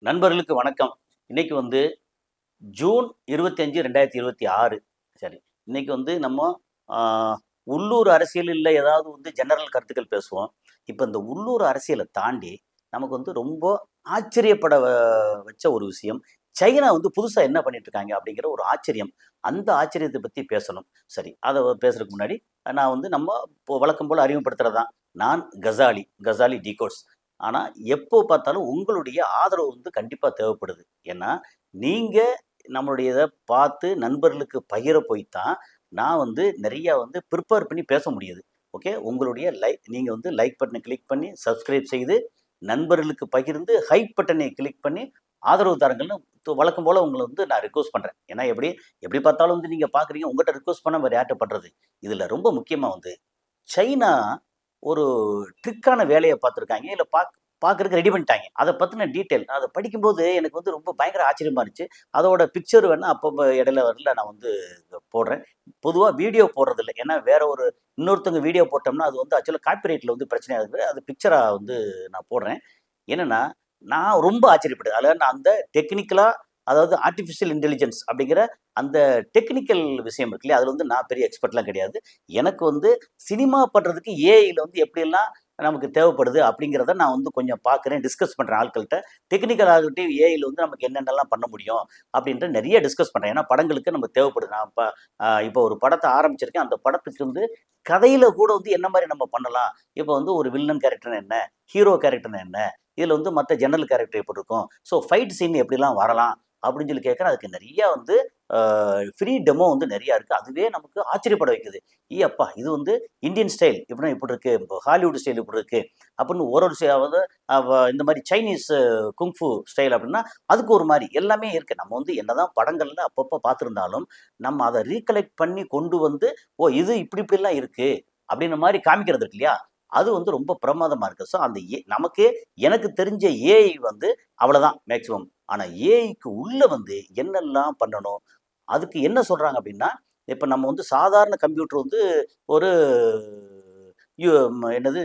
நண்பர்களுக்கு வணக்கம். இன்னைக்கு வந்து ஜூன் 25, 2026. சரி. இன்னைக்கு வந்து நம்ம ஆ உள்ளூர் அரசியல்ல ஏதாவது வந்து ஜெனரல் கருத்துக்கள் பேசுவோம். இப்ப இந்த உள்ளூர் அரசியல தாண்டி நமக்கு வந்து ரொம்ப ஆச்சரியப்பட வச்ச ஒரு விஷயம். சைனா வந்து புதுசா என்ன பண்ணிட்டு இருக்காங்க அப்படிங்கிற ஒரு ஆச்சரியம். அந்த ஆச்சரியத்த பத்தி பேசணும். சரி. அத பேசுறதுக்கு முன்னாடி நான் வந்து நம்ம இப்போ வழக்கம் போல அறிமுகப்படுத்துறது தான். நான் கசாலி, கசாலி டிகோட்ஸ். ஆனா, எப்போ பார்த்தாலும் உங்களுடைய ஆதரவு வந்து கண்டிப்பா தேவைப்படுது. ஏன்னா, நீங்க நம்மளுடைய இத பார்த்து நண்பர்களுக்கு பகிர போய் தான், நான் வந்து நெறையா வந்து ப்ரிப்பேர் பண்ணி பேச முடியுது. ஓகே. உங்களுடைய நீங்க வந்து லைக் பட்டன கிளிக் பண்ணி, சப்ஸ்கிரைப் செய்து, நண்பர்களுக்கு பகிர்ந்து, ஹைப் பட்டனை கிளிக் பண்ணி, ஆதரவு தாருங்கள்னு வழக்கம் போல உங்கள வந்து நான் ரிக்வெஸ்ட் பண்றேன். ஏன்னா, எப்படி எப்படி பார்த்தாலும் வந்து நீங்க பார்க்குறீங்க. உங்கட்ட ரிக்வெஸ்ட் பண்ணா வேற யார்ட்ட பண்றது? இதுல ரொம்ப முக்கியமா வந்து சைனா ஒரு ட்ரிக்கான வேலைய பார்த்துருக்காங்க. இல்ல பார்க்கறதுக்கு ரெடி பண்ணிட்டாங்க. அத பத்தின டீட்டெயில் அத படிக்கும்போது எனக்கு வந்து ரொம்ப பயங்கர ஆச்சரியமா இருந்துச்சு. அதோட பிக்சர் வேணா அப்பப்ப இடையில வரல நான் வந்து போடுறேன். பொதுவா வீடியோ போடுறதில்ல. ஏன்னா வேற ஒரு இன்னொருத்தவங்க வீடியோ போட்டோம்னா, அது வந்து ஆக்சுவலா காப்பிரைட்ல வந்து பிரச்சனை ஆகுது. அது பிக்சரா வந்து நான் போடுறேன். என்னன்னா, நான் ரொம்ப ஆச்சரியப்பட்டேன். அதுல நான் அந்த டெக்னிக்கலா அதாவது ஆர்ட்டிஃபிஷியல் இன்டெலிஜென்ஸ் அப்படிங்கிற அந்த டெக்னிக்கல் விஷயம் இருக்கு இல்லையா? அதுல வந்து நான் பெரிய எக்ஸ்பர்ட்லாம் கிடையாது. எனக்கு வந்து சினிமா பண்றதுக்கு ஏஐல வந்து எப்படியெல்லாம் நமக்கு தேவைப்படுது அப்படிங்கிறத நான் வந்து கொஞ்சம் பார்க்குறேன், டிஸ்கஸ் பண்றேன் ஆட்கள்ட்ட. டெக்னிக்கல் ஆகட்டும் ஏஐல வந்து நமக்கு என்னென்னலாம் பண்ண முடியும் அப்படின்ட்டு நெறைய டிஸ்கஸ் பண்றேன். ஏன்னா படங்களுக்கு நமக்கு தேவைப்படுது. நான் இப்போ ஒரு படத்த ஆரம்பிச்சிருக்கேன். அந்த படத்துக்கு வந்து கதையில கூட வந்து என்ன மாரி நம்ம பண்ணலாம்? இப்போ வந்து ஒரு வில்லன் கேரக்டர்னா என்ன? ஹீரோ கேரக்டர்னா என்ன? இதுல வந்து மத்த ஜெனரல் கேரக்டர் எப்படி இருக்கும்? ஸோ ஃபைட் சீன் எப்படிலாம் வரலாம்? அப்படின்னு சொல்லி கேட்கிறேன். அதுக்கு நெறைய வந்து அ ஃப்ரீ டெமோ வந்து நெறைய இருக்கு. அதுவே நமக்கு ஆச்சரியப்பட வைக்குது. அப்பா! இது வந்து இந்தியன் ஸ்டைல் இப்படின்னா இப்படி இருக்கு. ஹாலிவுட் ஸ்டைல் இப்படி இருக்கு. அப்படின்னு ஒரு ஒரு அதாவது இந்த மாரி சைனீஸ் குங்ஃபூ ஸ்டைல் அப்படின்னா, அதுக்கு ஒரு மாரி எல்லாமே இருக்கு. நம்ம வந்து என்னதான் படங்கள்ல அப்பப்ப பார்த்திருந்தாலும், நம்ம அத ரீகலெக்ட் பண்ணி கொண்டு வந்து, ஓ! இது இப்படி இப்படிலாம் இருக்கு. அப்படின்ற மாரி காமிக்கிறது இருக்கு இல்லையா? அது வந்து ரொம்ப பிரமாதமா இருக்கு. ஸோ அந்த நமக்கே எனக்கு தெரிஞ்ச ஏஐ வந்து அவ்வளதான் மேக்ஸிமம். ஆனா ஏஐக்கு உள்ள வந்து என்னெல்லாம் பண்ணணும்? அதுக்கு என்ன சொல்றாங்க அப்படின்னா, இப்ப நம்ம வந்து சாதாரண கம்ப்யூட்டர் வந்து ஒரு என்னது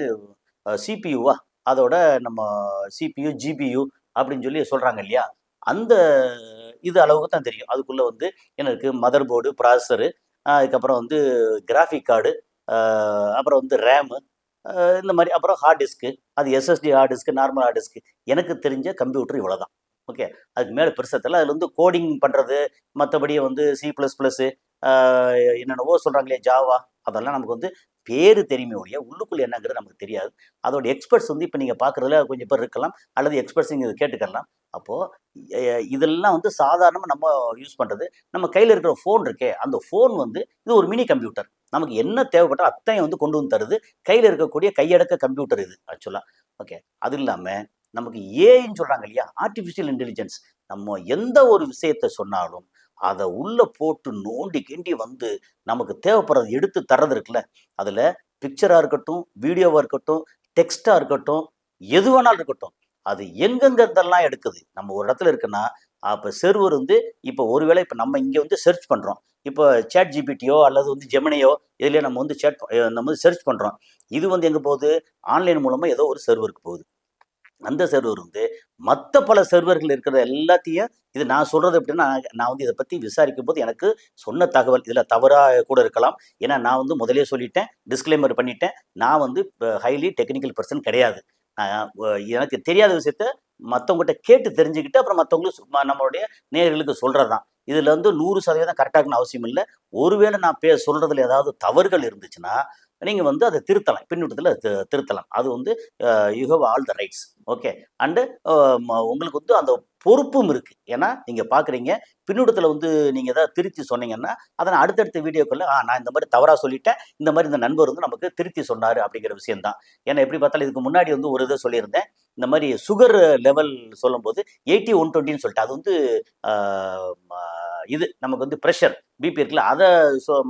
சிபியுவா? அதோட நம்ம சிபியு, ஜிபியு அப்படின்னு சொல்லி சொல்றாங்க இல்லையா? அந்த இது அளவுக்கு தான் தெரியும். அதுக்குள்ள வந்து என்ன இருக்கு? மதர் போர்டு, ப்ராசஸரு, அதுக்கப்புறம் வந்து கிராஃபிக் கார்டு, அ அப்புறம் வந்து ரேமு, இந்த மாரி அப்புறம் ஹார்ட் டிஸ்க்கு. அது SST hard disk, normal hard disk. எனக்கு தெரிஞ்ச கம்ப்யூட்டர் இவ்வளோதான். ஓகே. அதுக்கு மேல பெருசா தெரியல. அதுல வந்து கோடிங் பண்றது, மத்தபடி வந்து சி பிளஸ் பிளஸ், ஆ என்னென்னவோ சொல்றாங்களே ஜாவா, அதெல்லாம் நமக்கு வந்து பேரு தெரியுமே ஒழிய, உள்ளுக்குள்ள என்னங்கிறது நமக்கு தெரியாது. அதோட எக்ஸ்பர்ட்ஸ் வந்து இப்ப நீங்க பார்க்கிறதுல கொஞ்சம் பேர் இருக்கலாம். அல்லது எக்ஸ்பர்ட்ஸ் நீங்க கேட்டுக்கலாம். அப்போ இதெல்லாம் வந்து சாதாரணமா நம்ம யூஸ் பண்றது. நம்ம கையில இருக்கிற ஃபோன் இருக்கே, அந்த ஃபோன் வந்து இது ஒரு மினி கம்ப்யூட்டர். நமக்கு என்ன தேவைப்பட்டோ அத்தனையும் வந்து கொண்டு வந்து தருது. கையில இருக்கக்கூடிய கையடக்க கம்ப்யூட்டர் இது ஆக்சுவலா. ஓகே. அது இல்லாம நமக்கு ஏஐன்னு சொல்றாங்க இல்லையா? Artificial intelligence. நம்ம எந்த ஒரு விஷயத்த சொன்னாலும், அத உள்ள போட்டு நோண்டி கிண்டி வந்து நமக்கு தேவைப்படுறத எடுத்து தர்றது இருக்குல்ல, அதுல பிக்சரா இருக்கட்டும், வீடியோவா இருக்கட்டும், டெக்ஸ்ட்டா இருக்கட்டும், எது வேணாலும் இருக்கட்டும். அது எங்கெங்க இருந்தெல்லாம் எடுக்குது. நம்ம ஒரு இடத்துல இருக்குன்னா, அப்ப செர்வர் வந்து இப்ப ஒருவேளை இப்ப நம்ம இங்க வந்து செர்ச் பண்றோம். இப்ப சாட் ஜிபிடியோ அல்லது வந்து ஜெமினியோ இதுலயோ நம்ம வந்து நம்ம வந்து செர்ச் பண்றோம். இது வந்து எங்க போகுது? ஆன்லைன் மூலமா ஏதோ ஒரு செர்வருக்கு போகுது. அந்த சர்வர் வந்து மத்த பல சர்வர்கள் இருக்கிற எல்லாத்தையும் இது நான் சொல்றது எப்படின்னா, நான் வந்து இத பத்தி விசாரிக்கும்போது எனக்கு சொன்ன தகவல் இதுல தவறா கூட இருக்கலாம். ஏன்னா நான் வந்து முதல்லயே சொல்லிட்டேன். டிஸ்க்ளைமர் பண்ணிட்டேன். நான் வந்து ஹைலி டெக்னிக்கல் பெர்சன் கிடையாது. எனக்கு தெரியாத விஷயத்த மத்தவங்ககிட்ட கேட்டு தெரிஞ்சுக்கிட்டு, அப்புறம் மத்தவங்களுக்கு நம்மளுடைய நேயர்களுக்கு சொல்றது தான். இதுல வந்து 100% கரெக்ட்டா இருக்கணும்னு அவசியம் இல்ல. ஒருவேளை நான் சொல்றதுல ஏதாவது தவறுகள் இருந்துச்சுன்னா, நீங்க வந்து அத திருத்தலாம். பின்னூட்டத்துல திருத்தலாம். அது வந்து you have all the rights. Okay. And உங்களுக்கு வந்து அந்த பொறுப்பும் இருக்கு. ஏன்னா, நீங்க பார்க்குறீங்க. பின்னூட்டத்துல வந்து நீங்க ஏதாவது திருத்தி சொன்னீங்கன்னா, அத நான் அடுத்தடுத்த வீடியோக்கள்ல, நான் இந்த மாரி தவறா சொல்லிட்டேன். இந்த மாரி இந்த நண்பர் வந்து நமக்கு திருத்தி சொன்னாரு அப்படிங்கிற விஷயம் தான். ஏன்னா, எப்படி பார்த்தாலும் இதுக்கு முன்னாடி வந்து ஒரு இத சொல்லியிருந்தேன். இந்த மாரி சுகர் லெவல் சொல்லும்போது 80, 120ன்னு சொல்லிட்டு. அது வந்து ஆ ம இது நமக்கு வந்து பிரஷர், பிபி இருக்குல்ல. அத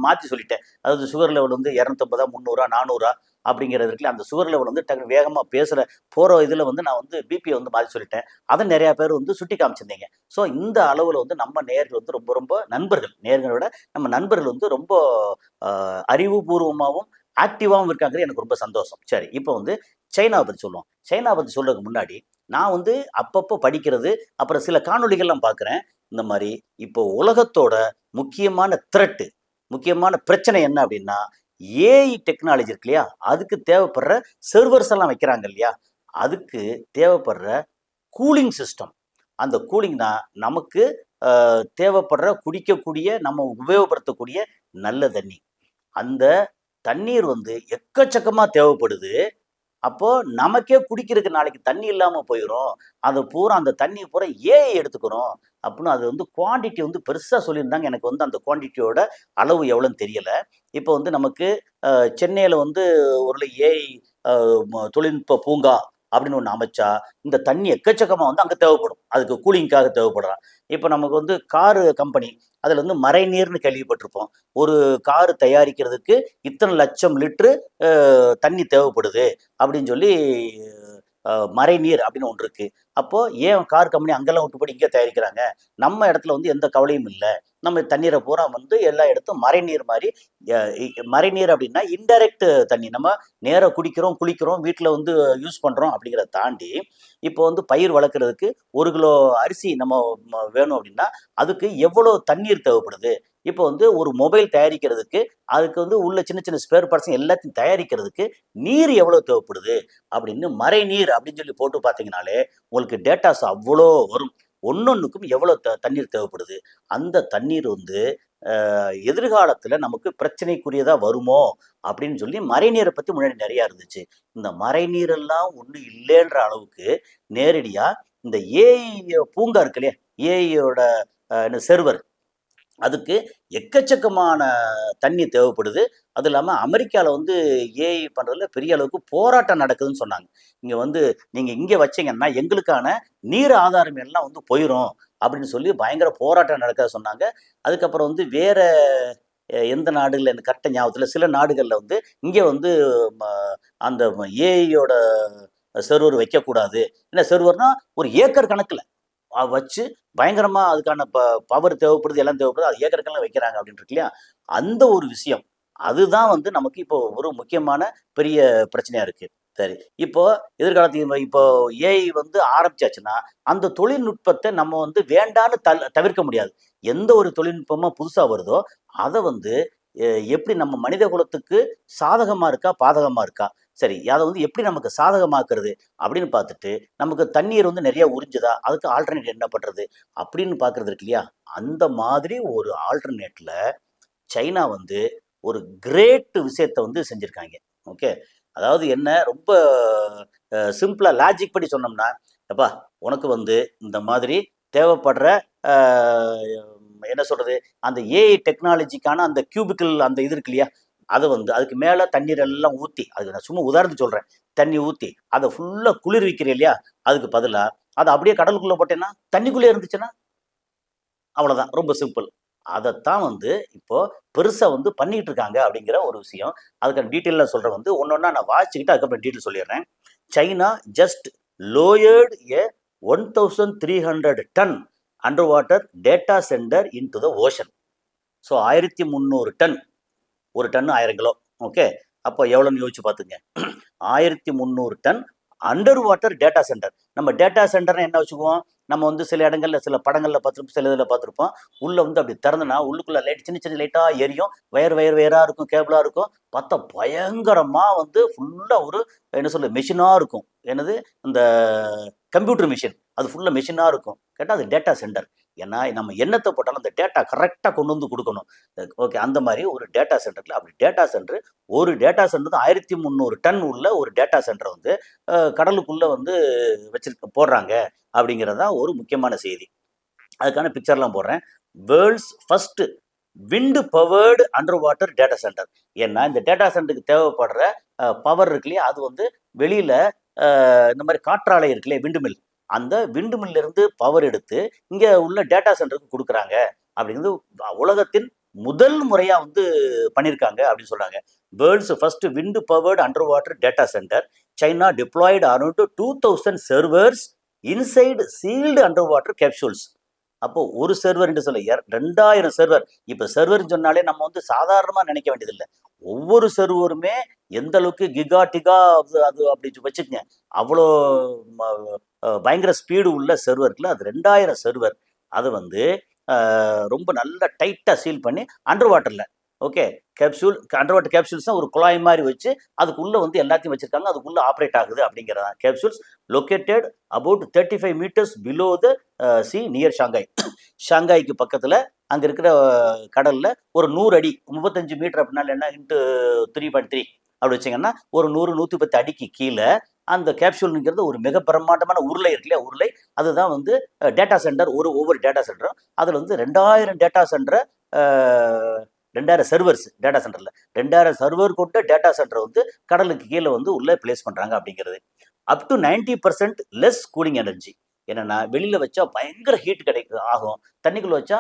மாத்தி சொல்லிட்டேன். அதாவது சுகர் லெவல் வந்து 250, 300, 400 அப்படிங்கிறது இருக்குல்ல. அந்த சுகர் லெவல் வந்து டக்குனு வேகமா போற இதுல வந்து நான் வந்து பிபிய வந்து மாத்தி சொல்லிட்டேன். அத நெறைய பேர் வந்து சுட்டி காமிச்சிருந்தீங்க. ஸோ இந்த அளவுல வந்து நம்ம நேயர்கள் வந்து ரொம்ப ரொம்ப நண்பர்கள். நேயர்கள விட நம்ம நண்பர்கள் வந்து ரொம்ப அ அறிவுபூர்வமாவும், ஆக்டிவாவும் இருக்காங்கிறது எனக்கு ரொம்ப சந்தோஷம். சரி, இப்போ வந்து சைனாவ பத்தி சொல்லுவோம். சைனாவ பத்தி சொல்றதுக்கு முன்னாடி, நான் வந்து அப்பப்போ படிக்கிறது, அப்புறம் சில காணொளிகள்லாம் பார்க்குறேன். இந்த மாரி இப்போ உலகத்தோட முக்கியமான த்ரெட், முக்கியமான பிரச்சனை என்ன அப்படின்னா, ஏஐ டெக்னாலஜி இருக்கு இல்லையா? அதுக்கு தேவைப்படுற சர்வர்ஸ் எல்லாம் வைக்கிறாங்க இல்லையா? அதுக்கு தேவைப்படுற கூலிங் சிஸ்டம். அந்த கூலிங் தான் நமக்கு தேவைப்படுற குடிக்கக்கூடிய, நம்ம உபயோகப்படுத்தக்கூடிய நல்ல தண்ணி. அந்த தண்ணீர் வந்து எக்கச்சக்கமா தேவைப்படுது. அப்போ நமக்கே குடிக்கிறதுக்கு நாளைக்கு தண்ணி இல்லாம போயிரும். அத பூரா அந்த தண்ணிய பூரா ஏஐ எடுத்துக்கிறோம். அப்படின்னு அது வந்து குவான்டிட்டி வந்து பெருசா சொல்லியிருந்தாங்க. எனக்கு வந்து அந்த குவான்டிட்டியோட அளவு எவ்வளோன்னு தெரியல. இப்போ வந்து நமக்கு சென்னையில வந்து ஒரு ஏஐ அ தொழில்நுட்ப பூங்கா அப்படின்னு ஒண்ணு அமைச்சா, இந்த தண்ணி எக்கச்சக்கமா வந்து அங்க தேவைப்படும். அதுக்கு கூலிங்க்காக தேவைப்படலாம். இப்ப நமக்கு வந்து காரு கம்பெனி, அதுல வந்து மழைநீர்ன்னு கேள்விப்பட்டிருப்போம். ஒரு கார் தயாரிக்கிறதுக்கு இத்தன லட்சம் லிட்டரு தண்ணி தேவைப்படுது அப்படின்னு சொல்லி மறைநீர் அப்படின்னு ஒன்று இருக்கு. அப்போ ஏன் கார் கம்பெனி அங்கெல்லாம் விட்டுப்போட்டு இங்கே தயாரிக்கிறாங்க? நம்ம இடத்துல வந்து எந்த கவலையும் இல்ல. நம்ம தண்ணீரை பூரா வந்து எல்லா இடத்தும் மறைநீர் மாதிரி மறைநீர் அப்படின்னா இன்டைரக்ட் தண்ணி. நம்ம நேரா குடிக்கிறோம், குளிக்கிறோம், வீட்டில் வந்து யூஸ் பண்றோம் அப்படிங்கிறத தாண்டி, இப்போ வந்து பயிர் வளர்க்குறதுக்கு 1 கிலோ அரிசி நம்ம வேணும் அப்படின்னா, அதுக்கு எவ்வளோ தண்ணீர் தேவைப்படுது? இப்போ வந்து ஒரு மொபைல் தயாரிக்கிறதுக்கு, அதுக்கு வந்து உள்ள சின்ன சின்ன ஸ்பேர் பார்ட்ஸ் எல்லாத்தையும் தயாரிக்கிறதுக்கு நீர் எவ்வளோ தேவைப்படுது? அப்படின்னு மறைநீர் அப்படின்னு சொல்லி போட்டு பார்த்தீங்கனாலே, உங்களுக்கு டேட்டாஸ் அவ்வளோ வரும். ஒண்ணொண்ணுக்கும் எவ்வளோ தண்ணீர் தேவைப்படுது. அந்த தண்ணீர் வந்து எதிர்காலத்துல நமக்கு பிரச்சனைக்குரியதா வருமோ அப்படின்னு சொல்லி மழைநீரை பத்தி முன்னாடி நிறைய இருந்துச்சு. இந்த மழைநீர் எல்லாம் ஒண்ணும் இல்லைன்ற அளவுக்கு நேரடியா இந்த ஏஐ பூங்கா இருக்கு இல்லையா? ஏஐயோட செர்வர் அதுக்கு எக்கச்சக்கமான தண்ணி தேவைப்படுது. அதுவும் இல்லாம அமெரிக்கால வந்து ஏஐ பண்றதுல பெரிய அளவுக்கு போராட்டம் நடக்குதுன்னு சொன்னாங்க. இங்க வந்து நீங்க இங்க வச்சீங்கன்னா, எங்களுக்கான நீர் ஆதாரம் எல்லாம் வந்து போயிரும் அப்படின்னு சொல்லி பயங்கர போராட்டம் நடக்கிறதா சொன்னாங்க. அதுக்கப்புறம் வந்து வேற எந்த நாடுகள்ல எனக்கு கரெக்ட்டா ஞாபகத்துல இல்ல. சில நாடுகள்ல வந்து இங்க வந்து ம அந்த ஏஐயோட சர்வர் வைக்கக்கூடாது. என்ன சர்வர்னா ஒரு ஏக்கர் கணக்குல. வச்சு பயங்கரமா அதுக்கான பவர் தேவைப்படுது, எல்லாம் தேவைப்படுது. அது ஏக்கர் வைக்கிறாங்க அப்படின்னு இருக்கு இல்லையா? அந்த ஒரு விஷயம். அதுதான் வந்து நமக்கு இப்போ ஒரு முக்கியமான பெரிய பிரச்சனையா இருக்கு. சரி. இப்போ எதிர்காலத்துல இப்போ ஏஐ வந்து ஆரம்பிச்சாச்சுன்னா, அந்த தொழில்நுட்பத்த நம்ம வந்து வேண்டான்னு தவிர்க்க முடியாது. எந்த ஒரு தொழில்நுட்பமா புதுசா வருதோ, அத வந்து எ எப்படி நம்ம மனித குலத்துக்கு சாதகமா இருக்கா? பாதகமா இருக்கா? சரி. அத வந்து எப்படி நமக்கு சாதகமாக்குறது? அப்படின்னு பார்த்துட்டு, நமக்கு தண்ணீர் வந்து நிறைய உறிஞ்சுதா? அதுக்கு ஆல்டர்னேட் என்ன பண்றது? அப்படின்னு பார்க்கறது இருக்கு இல்லையா? அந்த மாதிரி ஒரு ஆல்டர்னேட்ல சைனா வந்து ஒரு கிரேட் விஷயத்த வந்து செஞ்சிருக்காங்க. ஓகே. அதாவது என்ன ரொம்ப சிம்பிளா லாஜிக் படி சொன்னோம்னா, "எப்பா உனக்கு வந்து இந்த மாதிரி தேவைப்படுற அ என்ன சொல்றது? அந்த ஏஐ டெக்னாலஜிக்கான அந்த கியூபிக்கிள் அந்த இது இருக்கு இல்லையா? அத வந்து அதுக்கு மேல தண்ணீர் எல்லாம் ஊத்தி, அதுக்கு நான் சும்மா உதாரணத்துக்கு சொல்றேன். தண்ணி ஊத்தி, அத ஃபுல்லா குளிர்விக்கிறேன் இல்லையா? அதுக்கு பதிலா, அத அப்படியே கடலுக்குள்ள போட்டேன்னா, தண்ணிக்குள்ளே இருந்துச்சுன்னா, அவ்வளோதான். ரொம்ப சிம்பிள். அதத்தான் வந்து இப்போ பெருசா வந்து பண்ணிட்டு இருக்காங்க அப்படிங்கிற ஒரு விஷயம். அதுக்கான டீட்டெயில்ல சொல்றேன் வந்து ஒண்ணொண்ணா நான் வாசிச்சுக்கிட்டு அதுக்கப்புறம் டீட்டெயில் சொல்லிடுறேன். China just lowered a 1300 ton underwater data centre into the ocean. So 1300 ton. 1 ton 1000 kilo. Okay. அப்போ எவ்வளோன்னு யோசிச்சு பார்த்துங்க. 1300 ton underwater data centre. நம்ம டேட்டா சென்டர்னா என்ன வச்சுக்குவோம்? நம்ம வந்து சில இடங்கள்ல, சில படங்கள்ல பார்த்துருப்போம், சில இதில பார்த்துருப்போம். உள்ள வந்து அப்படி திறந்தனா, உள்ளுக்குள்ள லைட் சின்ன சின்ன லைட்டா எரியும். வயரா இருக்கும், கேபிளா இருக்கும். பார்த்தா பயங்கரமா வந்து ஃபுல்லா ஒரு என்ன சொல்றது? மெஷினா இருக்கும். என்னது? இந்த கம்ப்யூட்டர் மெஷின். அது ஃபுல்லா மெஷினா இருக்கும். கேட்டா அது டேட்டா சென்டர். ஏன்னா, நம்ம எண்ணத்த போட்டாலும் அந்த டேட்டா கரெக்ட்டா கொண்டு வந்து குடுக்கணும். ஓகே. அந்த மாரி ஒரு டேட்டா சென்டர்ல அப்படி டேட்டா சென்டர் ஒரு டேட்டா சென்டர் தான் 1300 டன் உள்ள ஒரு டேட்டா சென்டர வந்து கடலுக்குள்ள வந்து போடுறாங்க அப்படிங்கிறது தான் ஒரு முக்கியமான செய்தி. அதுக்கான பிக்சர்லாம் போடுறேன். World's first wind powered under water data centre. ஏன்னா, இந்த டேட்டா சென்டருக்கு தேவைப்படுற பவர் இருக்கு இல்லையா? அது வந்து வெளியில இந்த மாரி காற்றாலை இருக்கு இல்லையா? Wind mill. அந்த விண்ட் மில்ல இருந்து பவர் எடுத்து இங்க உள்ள டேட்டா சென்டருக்கு குடுக்குறாங்க. அப்படிங்கிறது உலகத்தின் முதல் முறையா வந்து பண்ணியிருக்காங்க அப்படின்னு சொல்றாங்க. World's first wind powered under water data centre. China diploid around 2000 servers inside sealed under water capsules. அப்போ ஒரு சர்வர் என்று சொல்ல 2000 சர்வர். இப்ப சர்வர்ன்னு சொன்னாலே நம்ம வந்து சாதாரணமா நினைக்க வேண்டியதில்ல. ஒவ்வொரு சர்வருமே எந்த அளவுக்கு கிகா, டிகா அது அது அப்படி வச்சுக்கங்க. அவ்வளோ ம பயங்கர ஸ்பீடு உள்ள சர்வர் இருக்குல்ல, அது 2000 சர்வர். அதை வந்து ரொம்ப நல்லா டைட்டாக சீல் பண்ணி அண்டர் வாட்டரில், okay, capsule under water capsules தான் ஒரு குழாய் மாதிரி வச்சு அதுக்குள்ளே வந்து எல்லாத்தையும் வச்சுருக்காங்க. அதுக்குள்ளே ஆப்ரேட் ஆகுது அப்படிங்கிறதான். Capsules located about 35 metres below the sea near Shanghai. ஷாங்காய்க்கு பக்கத்தில் அங்கே இருக்கிற கடலில் ஒரு 100 அடி 35 மீட்டர் அப்படின்னா என்ன இன்ட்டு 3.3 அப்படி வச்சிங்கன்னா ஒரு 100-110 அடிக்கு கீழே அந்த கேப்சூல்ங்கிறது ஒரு மிக பிரம்மாண்டமான உருளை இருக்கு இல்லையா, உருளை. அதுதான் வந்து டேட்டா சென்டர். ஒவ்வொரு டேட்டா சென்டரும் அதில் வந்து 2000 டேட்டா சென்டரை 2000 சர்வர்ஸ் டேட்டா சென்டரில் 2000 சர்வர் கொண்ட டேட்டா சென்டரை வந்து கடலுக்கு கீழே வந்து உள்ளே பிளேஸ் பண்ணுறாங்க அப்படிங்கிறது. அப் டு 90% லெஸ் கூலிங் எனர்ஜி. என்னன்னா வெளியில் வச்சா பயங்கர ஹீட் ஆகும், தண்ணிக்குள்ளே வச்சா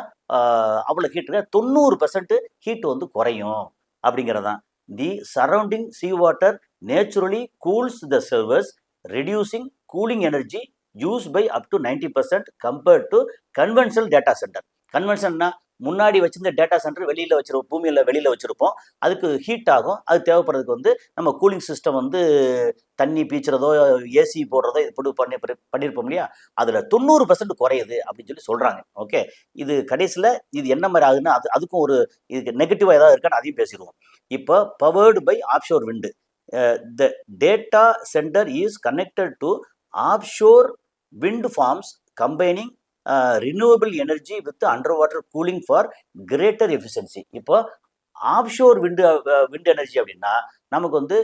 அவ்வளோ ஹீட் 90% ஹீட் வந்து குறையும் அப்படிங்கிறதான். The surrounding sea water naturally cools the servers, reducing cooling energy use by up to 90% compared to conventional data centre. கன்வென்ஷன்னா முன்னாடி வச்சிருந்த டேட்டா சென்டர் வெளியில் வச்சிருப்போம், பூமியில் வெளியில் வச்சுருப்போம். அதுக்கு ஹீட் ஆகும். அது தேவைப்படுறதுக்கு வந்து நம்ம கூலிங் சிஸ்டம் வந்து தண்ணி பீச்சுறதோ ஏசி போடுறதோ இது பண்ணியிருப்போம் இல்லையா, அதில் 90% குறையுது அப்படின்னு சொல்லி சொல்கிறாங்க. ஓகே, இது கடைசியில் இது என்ன மாதிரி ஆகுதுன்னா அதுக்கும் ஒரு இதுக்கு நெகட்டிவாக ஏதாவது இருக்கான்னு அதையும் பேசிடுவோம். இப்போ powered by offshore wind. The data centre is connected to offshore wind farms combining renewable energy with underwater cooling for greater efficiency. இப்போ ஆப்ஷோர் விண்ட் எனர்ஜி அப்படின்னா நமக்கு வந்து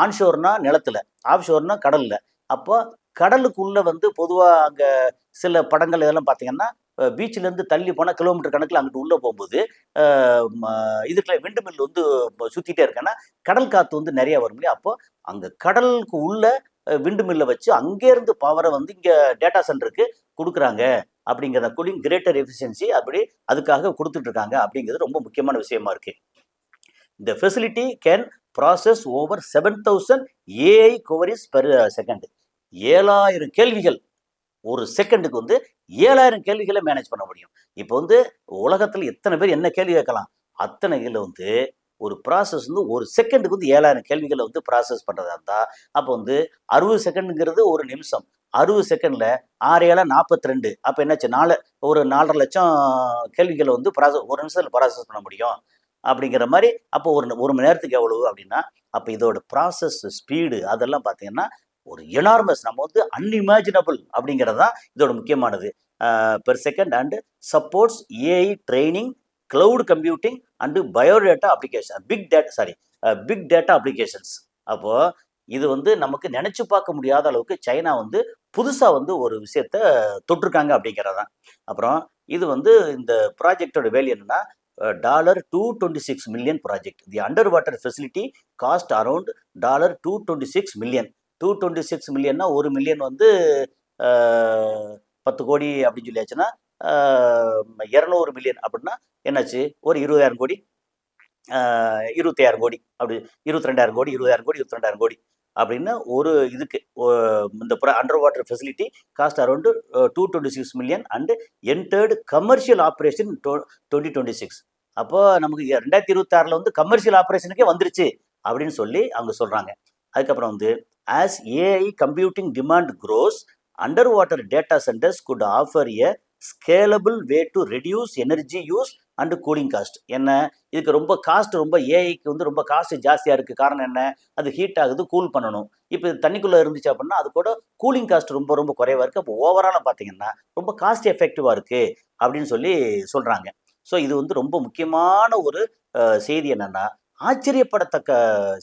ஆன்ஷோர்னா நிலத்துல, ஆப்ஷோர்னா கடல்ல. அப்போ கடலுக்குள்ள வந்து பொதுவாக அங்கே சில படங்கள் இதெல்லாம் பார்த்தீங்கன்னா பீச்சிலேருந்து தள்ளி போனால் கிலோமீட்டர் கணக்கில் அங்கிட்டு உள்ளே போகும்போது இதுக்குள்ள விண்டு மில் வந்து சுற்றிட்டே இருக்கேன்னா கடல் காற்று வந்து நிறைய வரும் இல்லையா. அப்போ அங்கே கடலுக்கு உள்ள விண்டு மில்லை வச்சு அங்கேருந்து பவரை வந்து இங்கே டேட்டா சென்டருக்கு கொடுக்குறாங்க அப்படிங்கிறத. கூலிங் கிரேட்டர் எஃபிஷியன்சி அப்படி அதுக்காக கொடுத்துட்டு இருக்காங்க அப்படிங்கிறது ரொம்ப முக்கியமான விஷயமா இருக்கு. இந்த facility can process over 7000 AI queries per second. 7000 கேள்விகள் ஒரு செகண்டுக்கு வந்து 7000 கேள்விகளை மேனேஜ் பண்ண முடியும். இப்போ வந்து உலகத்தில் எத்தனை பேர் என்ன கேள்வி கேட்கலாம், அத்தனை இதில் வந்து ஒரு ப்ராசஸ் வந்து ஒரு செகண்டுக்கு வந்து 7000 கேள்விகளை வந்து ப்ராசஸ் பண்ணுறதா இருந்தால் அப்போ வந்து 60 செகண்டுங்கிறது ஒரு நிமிஷம். 60 செகண்டில் 6×7=42. அப்போ என்னாச்சு, ஒரு 4.5 லட்சம் கேள்விகளை வந்து ஒரு நிமிஷத்தில் ப்ராசஸ் பண்ண முடியும் அப்படிங்கிற மாதிரி. அப்போ ஒரு மணி நேரத்துக்கு எவ்வளவு அப்படின்னா அப்போ இதோட ப்ராசஸ் ஸ்பீடு அதெல்லாம் பார்த்தீங்கன்னா ஒரு எனார்மஸ். நம்ம வந்து அன்இமேஜினபிள் அப்படிங்கிறது தான் இதோட முக்கியமானது. Per second and supports AI training, cloud computing and biodata application, big data applications. அப்போது இது வந்து நமக்கு நினச்சி பார்க்க முடியாத அளவுக்கு சைனா வந்து புதுசாக வந்து ஒரு விஷயத்த தொட்டிருக்காங்க அப்படிங்கிறதான். அப்புறம் இது வந்து இந்த ப்ராஜெக்டோட வேல்யூ என்னன்னா $226 மில்லியன் ப்ராஜெக்ட். தி under water facility cost around $226 million. 226 மில்லியன்னா 1 million வந்து 10 கோடி அப்படின்னு சொல்லியாச்சுன்னா 200 மில்லியன் அப்படின்னா என்னாச்சு, ஒரு 20,000 கோடி, 25,000 கோடி, அப்படி 22,000 கோடி, 20,000 கோடி, 22,000 கோடி அப்படின்னு ஒரு இதுக்கு இந்த under water facility cost around 226 million and entered commercial operation 2026. அப்போ நமக்கு 2026 வந்து கமர்ஷியல் ஆப்ரேஷனுக்கே வந்துருச்சு அப்படின்னு சொல்லி அவங்க சொல்கிறாங்க. அதுக்கப்புறம் வந்து as AI computing demand grows, underwater data centers could offer a scalable way to reduce energy use and cooling cost. என்ன இதுக்கு ரொம்ப காஸ்ட், ரொம்ப ஏஐக்கு வந்து ரொம்ப காஸ்ட் ஜாஸ்தியாக இருக்குது. காரணம் என்ன, அது ஹீட் ஆகுது, கூல் பண்ணணும். இப்போ தண்ணிக்குள்ளே இருந்துச்சு அப்படின்னா அது கூட கூலிங் காஸ்ட் ரொம்ப ரொம்ப குறைவாக இருக்குது. அப்போ ஓவராலாக பார்த்தீங்கன்னா ரொம்ப காஸ்ட் எஃபெக்டிவாக இருக்குது அப்படின்னு சொல்லி சொல்கிறாங்க. ஸோ இது வந்து ரொம்ப முக்கியமான ஒரு செய்தி. என்னென்னா ஆச்சரியப்படத்தக்க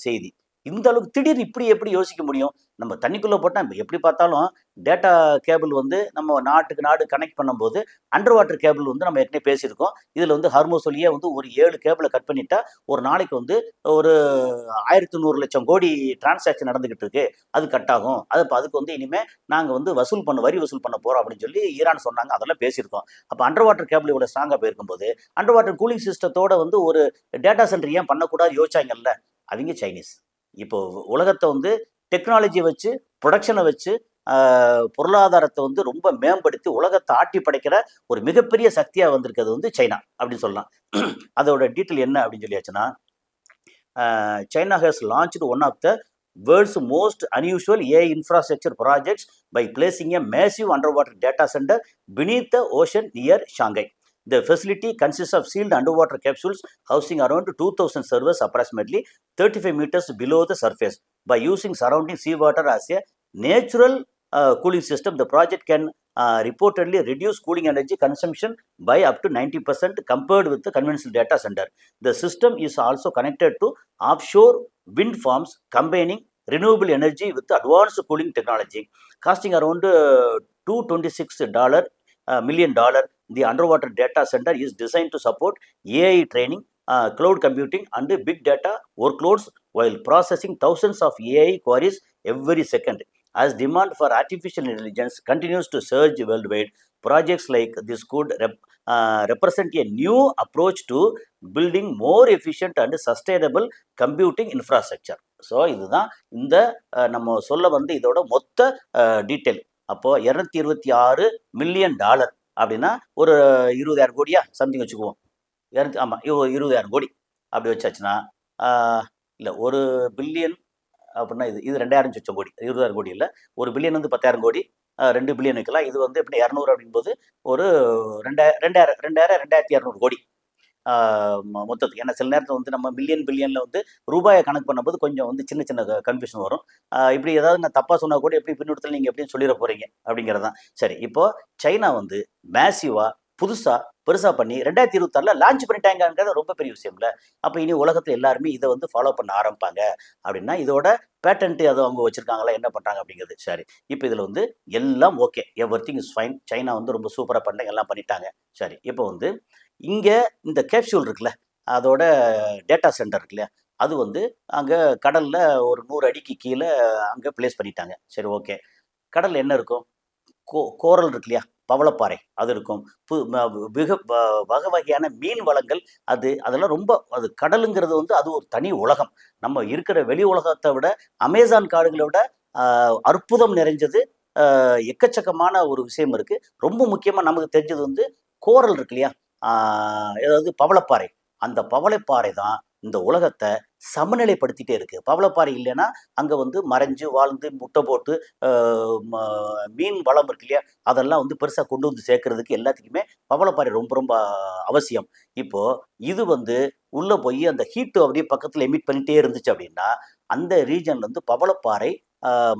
செய்தி. இந்த அளவுக்கு திடீர்னு இப்படி எப்படி யோசிக்க முடியும்? நம்ம தண்ணிக்குள்ளே போட்டால் இப்போ எப்படி பார்த்தாலும் டேட்டா கேபிள் வந்து நம்ம நாட்டுக்கு நாடு கனெக்ட் பண்ணும்போது அண்டர் வாட்டர் கேபிள் வந்து நம்ம ஏற்கனவே பேசியிருக்கோம். இதில் வந்து ஹார்மோஸ் வழியே வந்து ஒரு 7 கேபிளை கட் பண்ணிட்டா ஒரு நாளைக்கு வந்து ஒரு 1100 லட்சம் கோடி டிரான்சாக்ஷன் நடந்துகிட்டு இருக்கு. அது கட் ஆகும். அதுக்கு வந்து இனிமேல் நாங்கள் வந்து வரி வசூல் பண்ண போகிறோம் அப்படின்னு சொல்லி ஈரான் சொன்னாங்க. அதெல்லாம் பேசியிருக்கோம். அப்போ அண்டர் வாட்டர் கேபிள் இவ்வளோ ஸ்ட்ராங்காக போயிருக்கும்போது அண்டர் வாட்டர் கூலிங் சிஸ்டத்தோட வந்து ஒரு டேட்டா சென்டர் ஏன் பண்ணக்கூடாது யோசிச்சாங்கல்ல, அவங்க சைனீஸ். இப்போ உலகத்தை வந்து டெக்னாலஜியை வச்சு, ப்ரொடக்ஷனை வச்சு, பொருளாதாரத்தை வந்து ரொம்ப மேம்படுத்தி உலகத்தை ஆட்டி படைக்கிற ஒரு மிகப்பெரிய சக்தியாக வந்திருக்கிறது வந்து சைனா அப்படின்னு சொல்லலாம். அதோட டீட்டெயில் என்ன அப்படின்னு சொல்லியாச்சுன்னா, China has launched one of the world's most unusual AI infrastructure projects by placing a massive underwater data centre beneath the ocean near Shanghai. The facility consists of sealed underwater capsules housing around 2,000 servers approximately 35 meters below the surface. By using surrounding seawater as a natural cooling system, the project can reportedly reduce cooling energy consumption by up to 90% compared with the conventional data center. The system is also connected to offshore wind farms, combining renewable energy with advanced cooling technology. Costing around $226 million, the underwater data center is designed to support AI training, cloud computing, and big data workloads while processing thousands of AI queries every second. As demand for artificial intelligence continues to surge worldwide, projects like this could represent a new approach to building more efficient and sustainable computing infrastructure. So இதுதான் இந்த நம்ம சொல்ல வந்து இதோட மொத்த detail. அப்போ $226 million அப்படின்னா ஒரு 20,000 கோடியா சம்திங் வச்சுக்குவோம். ஆமாம் 20,000 கோடி அப்படி வச்சாச்சுன்னா இல்லை, ஒரு பில்லியன் அப்படின்னா இது 2,000 கோடி, 20,000 கோடி இல்லை, ஒரு பில்லியன் வந்து 10,000 கோடி, 2 பில்லியன் வைக்கலாம். இது வந்து எப்படி 200 அப்படிங்கும்போது ஒரு 2,200 கோடி மொத்தத்துக்கு. ஏன்னா சில நேரத்தில் வந்து நம்ம பில்லியனில் வந்து ரூபாயை கணக்கு பண்ணும்போது கொஞ்சம் வந்து சின்ன சின்ன கன்ஃபியூஷன் வரும். இப்படி ஏதாவது நான் தப்பாக சொன்னால் கூட எப்படி பின்னூட்டத்தில் நீங்கள் எப்படின்னு சொல்லிட போகிறீங்க அப்படிங்கிறது தான். சரி, இப்போது சைனா வந்து மேசிவாக புதுசாக பெருசாக பண்ணி 2026 லான்ச் பண்ணிட்டாங்கிறது ரொம்ப பெரிய விஷயம் இல்லை. அப்போ இனி உலகத்தில் எல்லாருமே இதை வந்து ஃபாலோ பண்ண ஆரம்பிப்பாங்க. அப்படின்னா இதோட பேட்டன்ட்டு அதை அவங்க வச்சுருக்காங்களா, என்ன பண்ணுறாங்க அப்படிங்கிறது. சரி, இப்போ இதில் வந்து எல்லாம் okay, everything is fine. China வந்து ரொம்ப சூப்பராக பண்ணாங்க, எல்லாம் பண்ணிட்டாங்க. சரி, இப்போ வந்து இங்கே இந்த கேப்சூல் இருக்குல்ல, அதோட டேட்டா சென்டர் இருக்கு இல்லையா, அது வந்து அங்கே கடலில் ஒரு 100 அடிக்கு கீழே அங்கே பிளேஸ் பண்ணிட்டாங்க. சரி, ஓகே. கடலில் என்ன இருக்கும்? கோரல் இருக்கு இல்லையா, பவளப்பாறை அது இருக்கும். வகை வகையான மீன் வளங்கள் அதெல்லாம் ரொம்ப, அது கடலுங்கிறது வந்து அது ஒரு தனி உலகம். நம்ம இருக்கிற வெளி உலகத்தை விட, அமேசான் காடுகளை விட அற்புதம் நிறைஞ்சது, எக்கச்சக்கமான ஒரு விஷயம் இருக்குது. ரொம்ப முக்கியமாக நமக்கு தெரிஞ்சது வந்து கோரல் இருக்கு இல்லையா, ஏதாவது பவளப்பாறை. அந்த பவளப்பாறை தான் இந்த உலகத்தை சமநிலைப்படுத்திட்டே இருக்கு. பவளப்பாறை இல்லைன்னா அங்கே வந்து மறைஞ்சு வாழ்ந்து முட்டை போட்டு மீன் வளம் இருக்கு இல்லையா, அதெல்லாம் வந்து பெருசாக கொண்டு வந்து சேர்க்கறதுக்கு எல்லாத்துக்குமே பவளப்பாறை ரொம்ப ரொம்ப அவசியம். இப்போ இது வந்து உள்ளே போய் அந்த ஹீட்டு அப்படியே பக்கத்தில் எமிட் பண்ணிட்டே இருந்துச்சு அப்படின்னா அந்த ரீஜன்ல வந்து பவளப்பாறை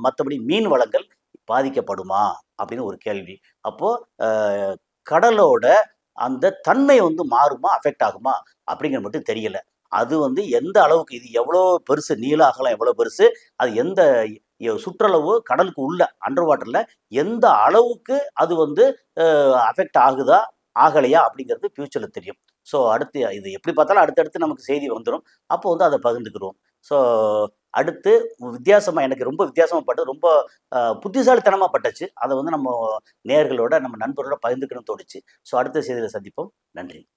மற்றபடி மீன் வளங்கள் பாதிக்கப்படுமா அப்படின்னு ஒரு கேள்வி. அப்போ கடலோட அந்த தன்மை வந்து மாறுமா, அஃபெக்ட் ஆகுமா அப்படிங்கிற மட்டும் தெரியல. அது வந்து எந்த அளவுக்கு, இது எவ்வளோ பெருசு, நீள அகலம் எவ்வளோ பெருசு, அது எந்த சுற்றளவு கடலுக்கு உள்ள அண்டர் வாட்டரில் எந்த அளவுக்கு அது வந்து அஃபெக்ட் ஆகுதா ஆகலையா அப்படிங்கிறது ஃபியூச்சரில் தெரியும். ஸோ அடுத்து இது எப்படி பார்த்தாலும் அடுத்தடுத்து நமக்கு செய்தி வந்துடும். அப்போ வந்து அதை பகிர்ந்துக்கிறோம். ஸோ அடுத்து வித்தியாசமாக, எனக்கு ரொம்ப வித்தியாசமாக பட்டது, ரொம்ப புத்திசாலித்தனமாக பட்டுச்சு. அதை வந்து நம்ம நேயர்களோட நம்ம நண்பர்களோட பகிர்ந்துக்கணும்னு தோணுச்சு. ஸோ அடுத்த செய்தியில் சந்திப்போம். நன்றி.